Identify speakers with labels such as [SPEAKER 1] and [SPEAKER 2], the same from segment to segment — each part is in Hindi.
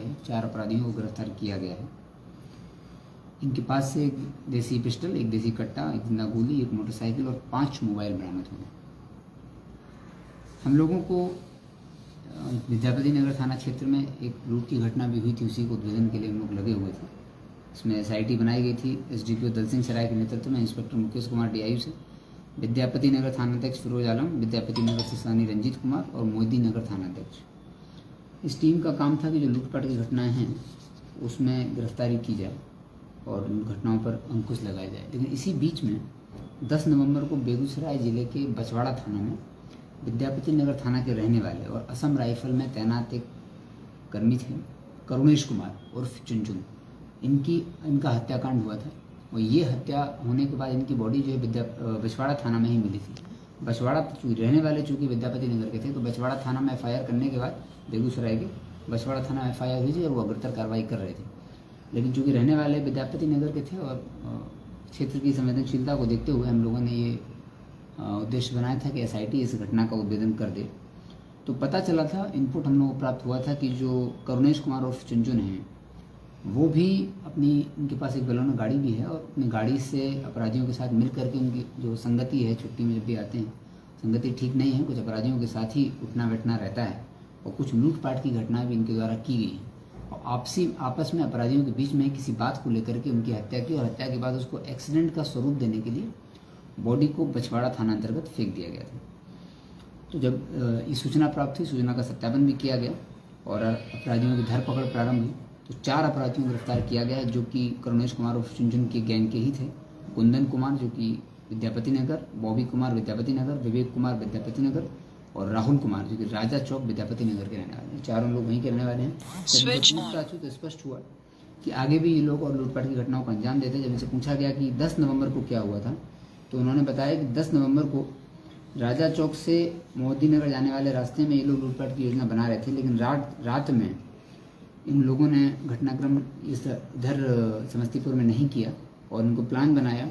[SPEAKER 1] है 4 अपराधियों को गिरफ्तार किया गया है। इनके पास से एक देसी पिस्टल, एक देसी कट्टा, एक जिंदा गोली, एक मोटरसाइकिल और 5 मोबाइल बरामद हुए। हम लोगों को विद्यापति नगर थाना क्षेत्र में एक लूट की घटना भी हुई थी, उसी को उद्भेदन के लिए हम लोग लगे हुए थे। इसमें SIT बनाई गई थी SDPO दल सिंह सराय के नेतृत्व में, इंस्पेक्टर मुकेश कुमार DIU से, विद्यापति नगर थानाध्यक्ष फिरोज आलम, विद्यापति नगर से सानी रंजीत कुमार और मोदी नगर थानाध्यक्ष। इस टीम का काम था कि जो लूटपाट की घटनाएं हैं उसमें गिरफ्तारी की जाए और उन घटनाओं पर अंकुश लगाया जाए। लेकिन इसी बीच में 10 नवंबर को बेगूसराय जिले के बछवाड़ा थाना में विद्यापति नगर थाना के रहने वाले और असम राइफल में तैनात एक कर्मी थे करुणेश कुमार उर्फ चुनचुन, इनका हत्याकांड हुआ था। और ये हत्या होने के बाद इनकी बॉडी जो है बछवाड़ा थाना में ही मिली थी। बछवाड़ा रहने वाले चूँकि विद्यापति नगर के थे, तो बछवाड़ा थाना में FIR करने के बाद बेगूसराय के बछवाड़ा थाना में FIR हुई थी और वो अग्रतर कार्रवाई कर रहे थे। लेकिन चूँकि रहने वाले विद्यापति नगर के थे और क्षेत्र की संवेदनशीलता को देखते हुए हम लोगों ने ये उद्देश्य बनाया था कि SIT इस घटना का उद्भेदन कर दे। तो पता चला था, इनपुट हम लोगों को प्राप्त हुआ था कि जो करुणेश कुमार उर्फ चुनचुन हैं वो भी उनके पास एक बलोना गाड़ी भी है और अपनी गाड़ी से अपराधियों के साथ मिल करके उनकी जो संगति है, छुट्टी में जब भी आते हैं संगति ठीक नहीं है, कुछ अपराधियों के साथ ही उठना बैठना रहता है और कुछ लूटपाट की घटनाएं भी इनके द्वारा की गई हैं। और आपस में अपराधियों के बीच में किसी बात को लेकर के उनकी हत्या की और हत्या के बाद उसको एक्सीडेंट का स्वरूप देने के लिए बॉडी को बछवाड़ा थाना अंतर्गत फेंक दिया गया था। तो जब ये सूचना प्राप्त हुई, सूचना का सत्यापन भी किया गया और अपराधियों की धरपकड़ प्रारंभ हुई। तो 4 अपराधियों को गिरफ्तार किया गया है जो कि करुणेश कुमार और चुनचुन के गैंग के ही थे। कुंदन कुमार जो कि विद्यापति नगर, बॉबी कुमार विद्यापति नगर, विवेक कुमार विद्यापति नगर और राहुल कुमार जो कि राजा चौक विद्यापति नगर के रहने वाले हैं। चारों लोग वहीं के रहने वाले हैं। पूछताछ तो स्पष्ट हुआ कि आगे भी ये लोग और लूटपाट की घटनाओं को अंजाम देते। जब इनसे पूछा गया कि 10 नवंबर को क्या हुआ था, तो उन्होंने बताया कि 10 नवंबर को राजा चौक से मोदी नगर जाने वाले रास्ते में ये लोग लूटपाट की योजना बना रहे थे। लेकिन रात में इन लोगों ने घटनाक्रम इधर समस्तीपुर में नहीं किया और इनको प्लान बनाया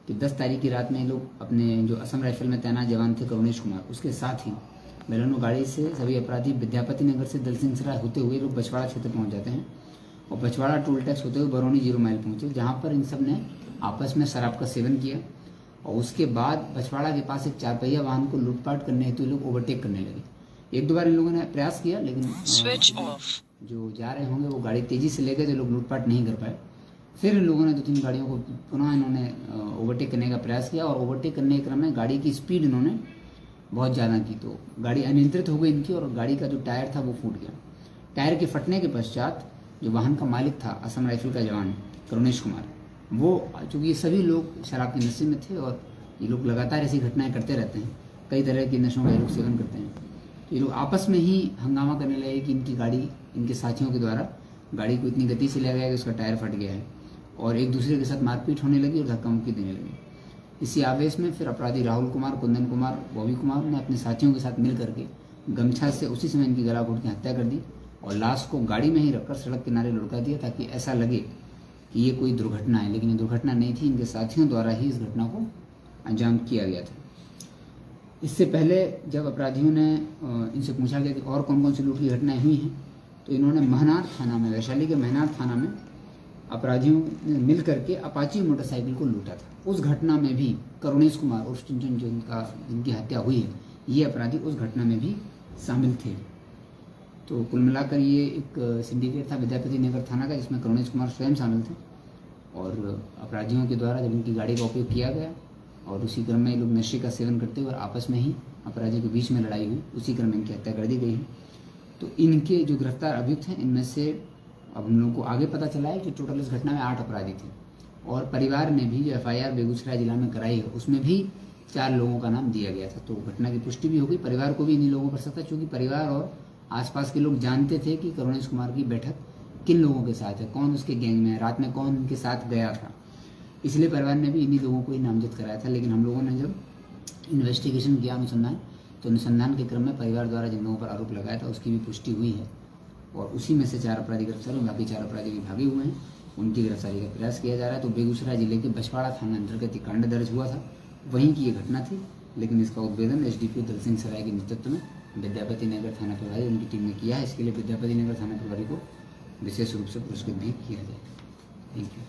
[SPEAKER 1] कि 10 तारीख की रात में ये लोग अपने जो असम राइफल में तैनात जवान थे करुणेश कुमार, उसके साथ ही बेलनो गाड़ी से सभी अपराधी विद्यापति नगर से दल सिंह सराय होते हुए लोग बछवाड़ा क्षेत्र पहुंच जाते हैं और बछवाड़ा टोल टैक्स होते हुए बरौनी 0 माइल पहुंचे, जहाँ पर इन सब ने आपस में शराब का सेवन किया। और उसके बाद बछवाड़ा के पास एक 4 पहिया वाहन को लूटपाट करने हेतु लोग ओवरटेक करने लगे। 1-2 बार इन लोगों ने प्रयास किया, लेकिन जो जा रहे होंगे वो गाड़ी तेजी से ले गए तो लोग लूटपाट नहीं कर पाए। फिर इन लोगों ने 2-3 गाड़ियों को पुनः इन्होंने ओवरटेक करने का प्रयास किया और ओवरटेक करने के क्रम में गाड़ी की स्पीड इन्होंने बहुत ज़्यादा की, तो गाड़ी अनियंत्रित हो गई इनकी और गाड़ी का जो टायर था वो फूट गया। टायर के फटने के पश्चात जो वाहन का मालिक था असम राइफल का जवान करुणेश कुमार, वो चूँकि ये सभी लोग शराब के नशे में थे और ये लोग लगातार ऐसी घटनाएं करते रहते हैं, कई तरह के नशों का ये लोग सेवन करते हैं, तो ये लोग आपस में ही हंगामा करने लगे कि इनकी गाड़ी इनके साथियों के द्वारा गाड़ी को इतनी गति से ले गया कि उसका टायर फट गया है और एक दूसरे के साथ मारपीट होने लगी और धक्का मुक्की देने लगी। इसी आवेश में फिर अपराधी राहुल कुमार, कुंदन कुमार, बॉबी कुमार ने अपने साथियों के साथ मिल करके गमछा से उसी समय इनकी गला घोट की हत्या कर दी और लाश को गाड़ी में ही रखकर सड़क किनारे लुढ़का दिया ताकि ऐसा लगे कि ये कोई दुर्घटना है, लेकिन ये दुर्घटना नहीं थी। इनके साथियों द्वारा ही इस घटना को अंजाम किया गया था। इससे पहले जब अपराधियों ने इनसे पूछा गया कि और कौन कौन सी लूट की घटनाएं हुई हैं, तो इन्होंने महनार थाना में, वैशाली के महनार थाना में अपराधियों ने मिल करके अपाची मोटरसाइकिल को लूटा था। उस घटना में भी करुणेश कुमार और चुनचुन जिनकी हत्या हुई है, ये अपराधी उस घटना में भी शामिल थे। तो कुल मिलाकर ये एक सिंडिकेट था विद्यापति नगर थाना का, जिसमें करुणेश कुमार स्वयं शामिल थे और अपराधियों के द्वारा जब इनकी गाड़ी का उपयोग किया गया और उसी क्रम में ये लोग नशे का सेवन करते हुए और आपस में ही अपराधियों के बीच में लड़ाई हुई, उसी क्रम में इनकी हत्या कर दी गई है। तो इनके जो गिरफ्तार अभियुक्त हैं, इनमें से अब हम लोगों को आगे पता चला है कि टोटल इस घटना में 8 अपराधी थे और परिवार ने भी जो FIR बेगूसराय जिला में कराई है उसमें भी 4 लोगों का नाम दिया गया था। तो घटना की पुष्टि भी हो गई। परिवार को भी इन्हीं लोगों पर शक था, चूँकि परिवार और आसपास के लोग जानते थे कि करुणेश कुमार की बैठक किन लोगों के साथ है, कौन उसके गैंग में है, रात में कौन उनके साथ गया था, इसलिए परिवार ने भी इन्हीं लोगों को ही नामजद कराया था। लेकिन हम लोगों ने जब इन्वेस्टिगेशन किया, अनुसंधान, तो अनुसंधान के क्रम में परिवार द्वारा जिन लोगों पर आरोप लगाया था उसकी भी पुष्टि हुई है और उसी में से 4 अपराधी गिरफ्तार हुए, बाकी 4 अपराधी भी भागे हुए हैं, उनकी गिरफ्तारी का प्रयास किया जा रहा है। तो बेगूसराय जिले के बछवाड़ा थाना अंतर्गत एक कांड दर्ज हुआ था, वहीं की ये घटना थी, लेकिन इसका उद्भेदन SDPO दल सिंह सराय के नेतृत्व में विद्यापति नगर थाना प्रभारी उनकी टीम ने किया है। इसके लिए विद्यापति नगर थाना प्रभारी को विशेष रूप से पुरस्कृत भी किया जाए। Thank you.